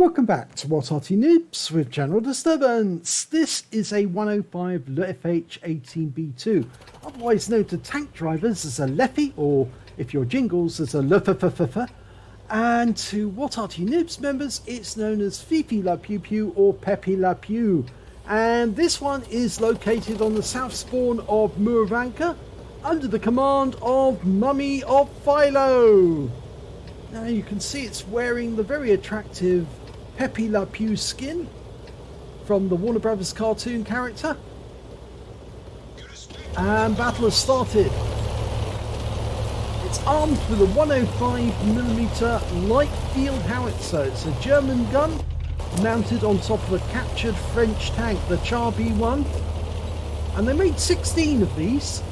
Welcome back to What Arty Noobs with General Disturbance. This is a 105 leFH18B2, otherwise known to tank drivers as a leFH, or if you're jingles, as a leFH. And to What Arty Noobs members, it's known as Fifi La Pew Pew or Pepe La Pew. And this one is located on the south spawn of Murovanka, under the command of Mummy of Philo. Now you can see it's wearing the very attractive Pepe La Pew skin from the Warner Brothers cartoon character. And battle has started. It's armed with a 105mm light field howitzer. It's a German gun mounted on top of a captured French tank, the Char B1. And they made 16 of these.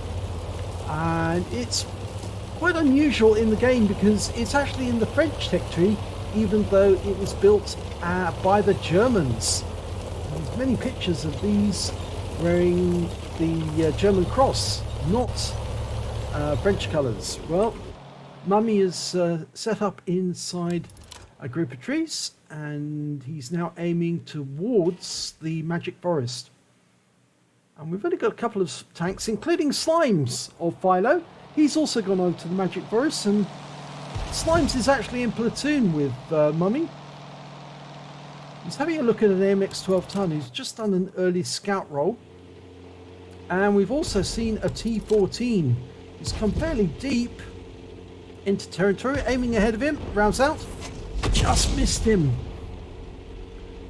And it's quite unusual in the game because it's actually in the French tech tree, even though it was built by the Germans. There's many pictures of these wearing the German cross, not French colours. Well, Mummy is set up inside a group of trees and he's now aiming towards the Magic Forest. And we've only got a couple of tanks, including Slimes of Philo. He's also gone over to the Magic Forest, and Slimes is actually in platoon with Mummy. He's having a look at an AMX 12 ton who's just done an early scout roll. And we've also seen a T14. He's come fairly deep into territory, aiming ahead of him, rounds out. Just missed him.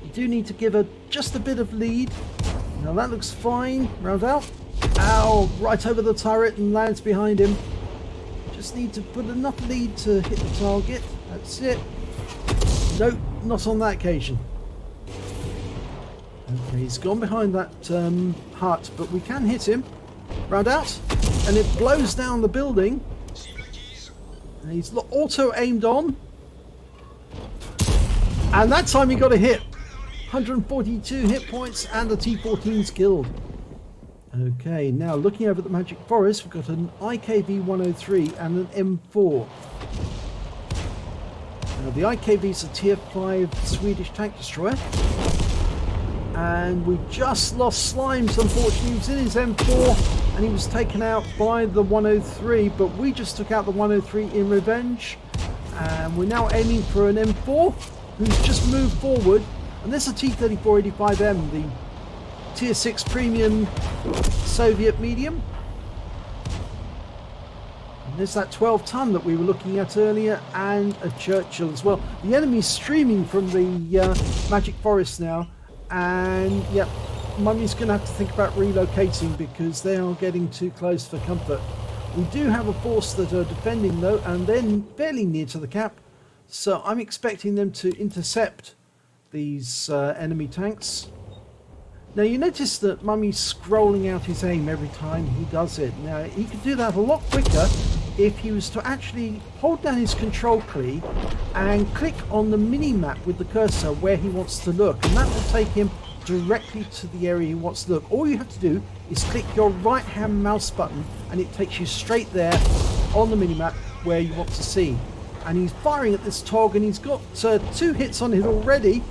You do need to give her just a bit of lead. Now that looks fine, round out. Ow, right over the turret and lands behind him. Just need to put enough lead to hit the target. That's it. Nope, not on that occasion. Okay, he's gone behind that hut, but we can hit him. Round out, and it blows down the building. And he's auto aimed on. And that time he got a hit. 142 hit points and the T14's killed. Okay, now looking over at the Magic Forest, we've got an IKV-103 and an M4. Now the IKV is a tier 5 Swedish tank destroyer. And we just lost Slimes, unfortunately. He was in his M4 and he was taken out by the 103, but we just took out the 103 in revenge. And we're now aiming for an M4 who's just moved forward. And this is a T-3485M, the tier 6 premium Soviet medium. And there's that 12 ton that we were looking at earlier, and a Churchill as well. The enemy's streaming from the Magic Forest now, and yep, Mummy's going to have to think about relocating because they are getting too close for comfort. We do have a force that are defending though, and then fairly near to the cap, so I'm expecting them to intercept these enemy tanks. Now you notice that Mummy's scrolling out his aim every time he does it. Now he could do that a lot quicker if he was to actually hold down his control key and click on the mini-map with the cursor where he wants to look, and that will take him directly to the area he wants to look. All you have to do is click your right hand mouse button and it takes you straight there on the mini-map where you want to see. And he's firing at this TOG and he's got 2 hits on it already.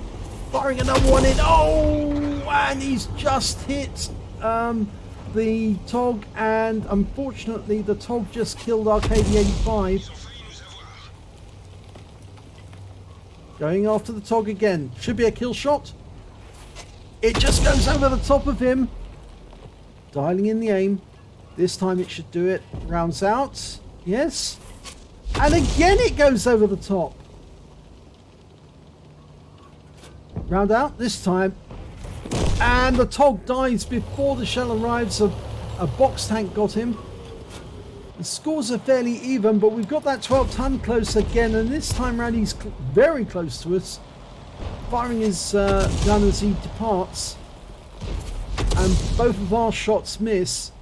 Firing another one in. Oh, and he's just hit the TOG, and unfortunately the TOG just killed RKV-85. Going after the TOG again. Should be a kill shot. It just goes over the top of him. Dialing in the aim. This time it should do it. Rounds out. Yes. And again it goes over the top. Round out this time. And the TOG dies before the shell arrives. A box tank got him. The scores are fairly even, but we've got that 12 ton close again, and this time round he's very close to us. Firing his gun as he departs. And both of our shots miss.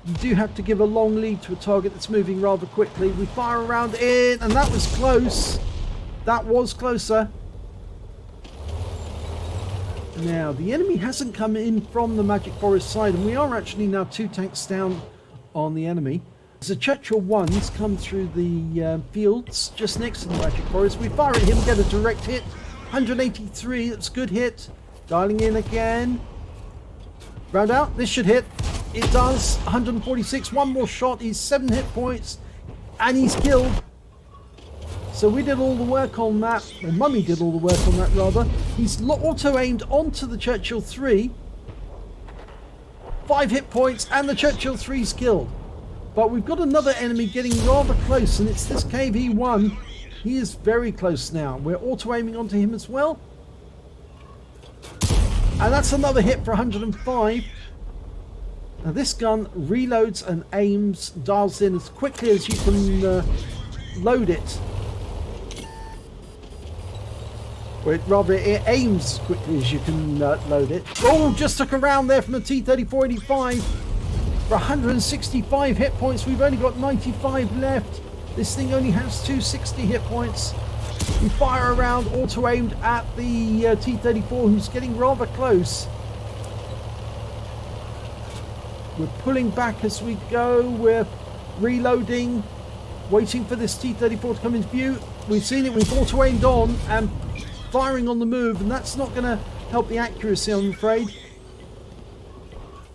You do have to give a long lead to a target that's moving rather quickly. We fire around in, and that was close. That was closer. Now, the enemy hasn't come in from the Magic Forest side, and we are actually now 2 tanks down on the enemy. The Churchill 1's come through the fields just next to the Magic Forest. We fire at him, get a direct hit, 183, that's a good hit. Dialing in again. Round out, this should hit. It does. 146, one more shot. He's 7 hit points. And he's killed. So we did all the work on that. Or Mummy did all the work on that, rather. He's auto-aimed onto the Churchill 3. 5 hit points, and the Churchill 3's killed. But we've got another enemy getting rather close, and it's this KV-1. He is very close now. We're auto-aiming onto him as well. And that's another hit for 105. Now this gun reloads and aims, dials in as quickly as you can load it. Or rather, it aims as quickly as you can load it. Oh, just took a round there from the T-3485. For 165 hit points, we've only got 95 left. This thing only has 260 hit points. We fire around, auto-aimed at the T-34, who's getting rather close. We're pulling back as we go. We're reloading, waiting for this T-34 to come into view. We've seen it, we've auto-aimed on and firing on the move, and that's not going to help the accuracy, I'm afraid.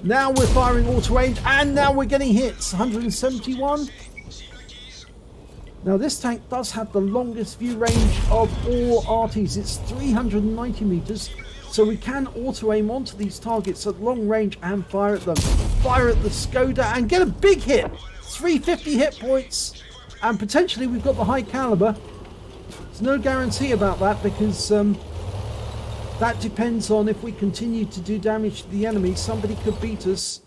Now we're firing auto-aimed, and now we're getting hits. 171. Now this tank does have the longest view range of all Artys. It's 390 meters, so we can auto-aim onto these targets at long range and fire at them. Fire at the Skoda and get a big hit. 350 hit points, and potentially we've got the high caliber. There's no guarantee about that, because that depends on if we continue to do damage to the enemy. Somebody could beat us.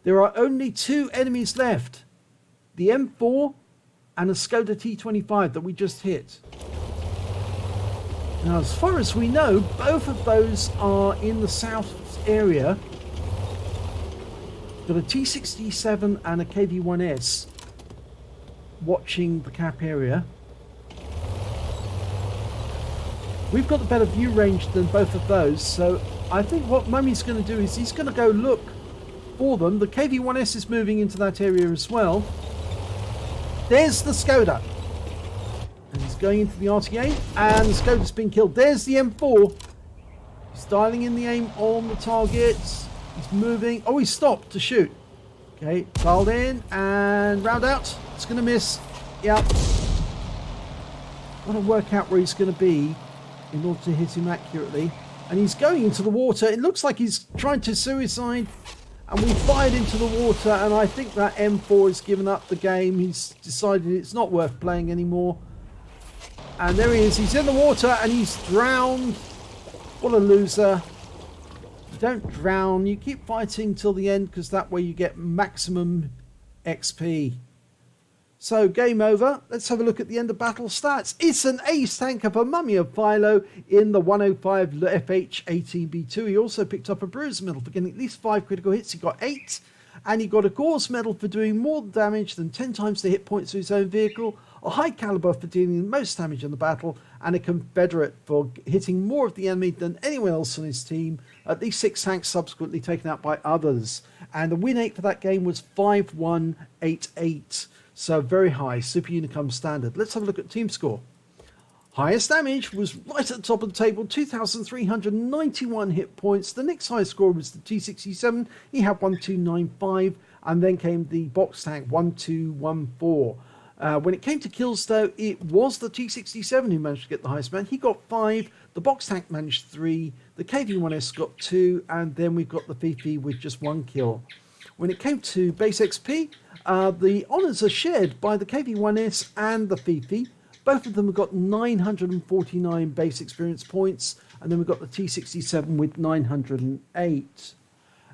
There are only 2 enemies left. The M4 and a Skoda T25 that we just hit. Now, as far as we know, both of those are in the south area. Got a T67 and a KV-1S watching the cap area. We've got the better view range than both of those, so I think what Mummy's going to do is he's going to go look for them. The KV-1S is moving into that area as well. There's the Skoda. And he's going into the RTA, and the Skoda's been killed. There's the M4. He's dialing in the aim on the target. He's moving. Oh, he stopped to shoot. Okay, dialed in and round out. It's going to miss. Yep. Got to work out where he's going to be in order to hit him accurately. And he's going into the water. It looks like he's trying to suicide. And we fired into the water, and I think that M4 has given up the game. He's decided it's not worth playing anymore. And there he is. He's in the water, and he's drowned. What a loser. You don't drown. You keep fighting till the end, because that way you get maximum XP. So, game over. Let's have a look at the end of battle stats. It's an ace tank of a Mummy of Philo in the 105 leFH18B2. He also picked up a Bruiser medal for getting at least 5 critical hits. He got 8. And he got a Gore's medal for doing more damage than 10 times the hit points of his own vehicle. A high caliber for dealing the most damage in the battle. And a Confederate for hitting more of the enemy than anyone else on his team. At least 6 tanks subsequently taken out by others. And the win rate for that game was 5188. So very high, Super Unicum standard. Let's have a look at team score. Highest damage was right at the top of the table, 2,391 hit points. The next highest score was the T67. He had 1295, and then came the box tank 1214. When it came to kills, though, it was the T67 who managed to get the highest amount. He got 5. The box tank managed 3. The KV-1S got 2, and then we've got the Fifi with just 1 kill. When it came to base XP, the honours are shared by the KV-1S and the Fifi. Both of them have got 949 base experience points, and then we've got the T67 with 908.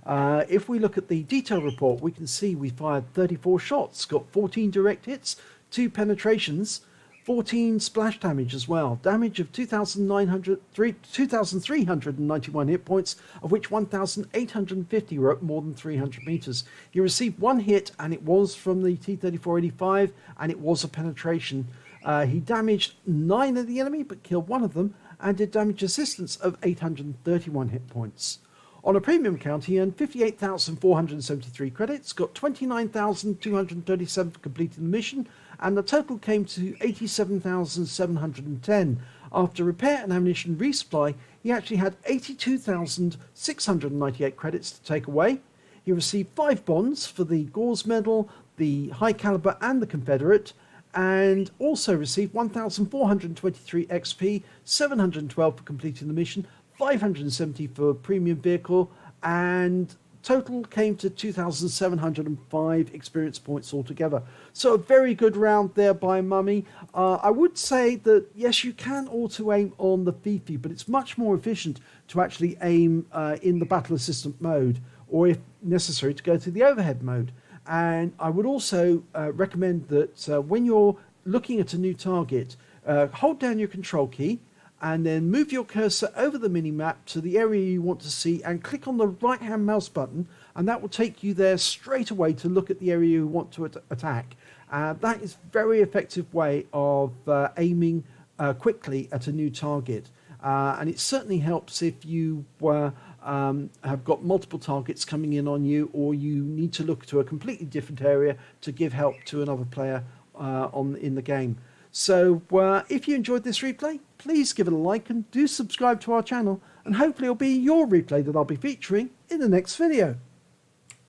If we look at the detail report, we can see we fired 34 shots, got 14 direct hits, 2 penetrations, 14 splash damage as well. Damage of 2,391 hit points, of which 1,850 were up more than 300 meters. He received 1 hit, and it was from the T-3485, and it was a penetration. He damaged 9 of the enemy, but killed 1 of them, and did damage assistance of 831 hit points. On a premium count, he earned 58,473 credits, got 29,237 for completing the mission, and the total came to 87,710. After repair and ammunition resupply, he actually had 82,698 credits to take away. He received 5 bonds for the Gore's medal, the High Caliber and the Confederate, and also received 1,423 XP, 712 for completing the mission, 570 for premium vehicle, and total came to 2,705 experience points altogether. So a very good round there by Mummy. I would say that, yes, you can auto-aim on the Fifi, but it's much more efficient to actually aim in the battle assistant mode, or if necessary, to go to the overhead mode. And I would also recommend that when you're looking at a new target, hold down your control key, and then move your cursor over the mini-map to the area you want to see and click on the right-hand mouse button, and that will take you there straight away to look at the area you want to attack. That is a very effective way of aiming quickly at a new target. And it certainly helps if you have got multiple targets coming in on you, or you need to look to a completely different area to give help to another player in the game. So if you enjoyed this replay, please give it a like and do subscribe to our channel, and hopefully it'll be your replay that I'll be featuring in the next video.